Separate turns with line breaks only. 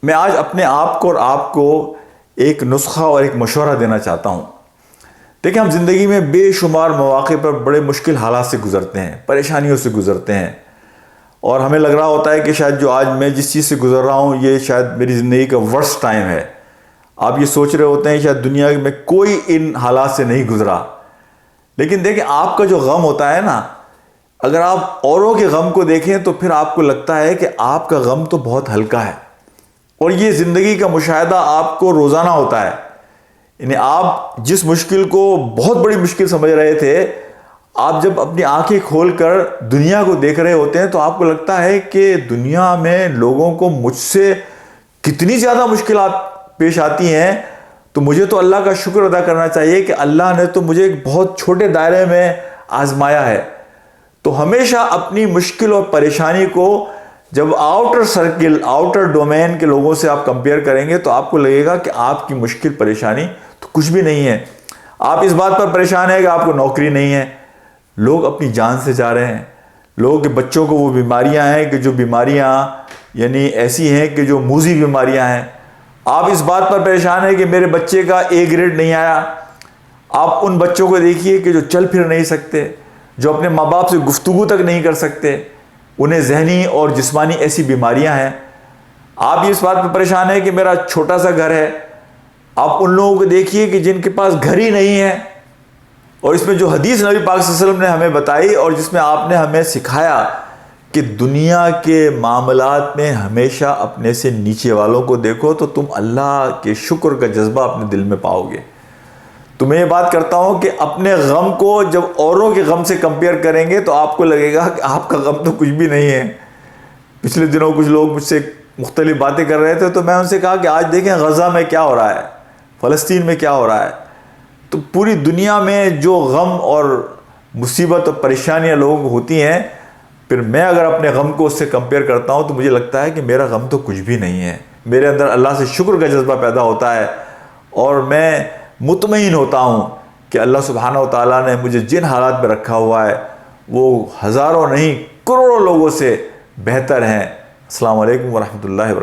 میں آج اپنے آپ کو اور آپ کو ایک نسخہ اور ایک مشورہ دینا چاہتا ہوں۔ دیکھیں، ہم زندگی میں بے شمار مواقع پر بڑے مشکل حالات سے گزرتے ہیں، پریشانیوں سے گزرتے ہیں، اور ہمیں لگ رہا ہوتا ہے کہ شاید جو آج میں جس چیز سے گزر رہا ہوں یہ شاید میری زندگی کا ورسٹ ٹائم ہے۔ آپ یہ سوچ رہے ہوتے ہیں شاید دنیا میں کوئی ان حالات سے نہیں گزرا، لیکن دیکھیں آپ کا جو غم ہوتا ہے نا، اگر آپ اوروں کے غم کو دیکھیں تو پھر آپ کو لگتا ہے کہ آپ کا غم تو بہت ہلکا ہے، اور یہ زندگی کا مشاہدہ آپ کو روزانہ ہوتا ہے۔ یعنی آپ جس مشکل کو بہت بڑی مشکل سمجھ رہے تھے، آپ جب اپنی آنکھیں کھول کر دنیا کو دیکھ رہے ہوتے ہیں تو آپ کو لگتا ہے کہ دنیا میں لوگوں کو مجھ سے کتنی زیادہ مشکلات پیش آتی ہیں، تو مجھے تو اللہ کا شکر ادا کرنا چاہیے کہ اللہ نے تو مجھے ایک بہت چھوٹے دائرے میں آزمایا ہے۔ تو ہمیشہ اپنی مشکل اور پریشانی کو جب آؤٹر سرکل، آؤٹر ڈومین کے لوگوں سے آپ کمپیئر کریں گے تو آپ کو لگے گا کہ آپ کی مشکل پریشانی تو کچھ بھی نہیں ہے۔ آپ اس بات پر پریشان ہیں کہ آپ کو نوکری نہیں ہے، لوگ اپنی جان سے جا رہے ہیں، لوگوں کے بچوں کو وہ بیماریاں ہیں کہ جو بیماریاں یعنی ایسی ہیں کہ جو موذی بیماریاں ہیں۔ آپ اس بات پر پریشان ہیں کہ میرے بچے کا اے گریڈ نہیں آیا۔ آپ ان بچوں کو دیکھیے کہ جو چل پھر نہیں سکتے، جو اپنے ماں باپ سے گفتگو تک نہیں کر سکتے، انہیں ذہنی اور جسمانی ایسی بیماریاں ہیں۔ آپ اس بات پر پریشان ہیں کہ میرا چھوٹا سا گھر ہے۔ آپ ان لوگوں کو دیکھیے کہ جن کے پاس گھر ہی نہیں ہے، اور اس میں جو حدیث نبی پاک صلی اللہ علیہ وسلم نے ہمیں بتائی اور جس میں آپ نے ہمیں سکھایا کہ دنیا کے معاملات میں ہمیشہ اپنے سے نیچے والوں کو دیکھو تو تم اللہ کے شکر کا جذبہ اپنے دل میں پاؤ گے۔ تو میں یہ بات کرتا ہوں کہ اپنے غم کو جب اوروں کے غم سے کمپیئر کریں گے تو آپ کو لگے گا کہ آپ کا غم تو کچھ بھی نہیں ہے۔ پچھلے دنوں کچھ لوگ مجھ سے مختلف باتیں کر رہے تھے تو میں ان سے کہا کہ آج دیکھیں غزہ میں کیا ہو رہا ہے، فلسطین میں کیا ہو رہا ہے۔ تو پوری دنیا میں جو غم اور مصیبت اور پریشانیاں لوگوں کو ہوتی ہیں، پھر میں اگر اپنے غم کو اس سے کمپیئر کرتا ہوں تو مجھے لگتا ہے کہ میرا غم تو کچھ بھی نہیں ہے۔ میرے اندر اللہ سے شکر کا جذبہ پیدا ہوتا ہے، اور میں مطمئن ہوتا ہوں کہ اللہ سبحانہ و تعالیٰ نے مجھے جن حالات میں رکھا ہوا ہے وہ ہزاروں نہیں کروڑوں لوگوں سے بہتر ہیں۔ السلام علیکم ورحمۃ اللہ وبرکاتہ۔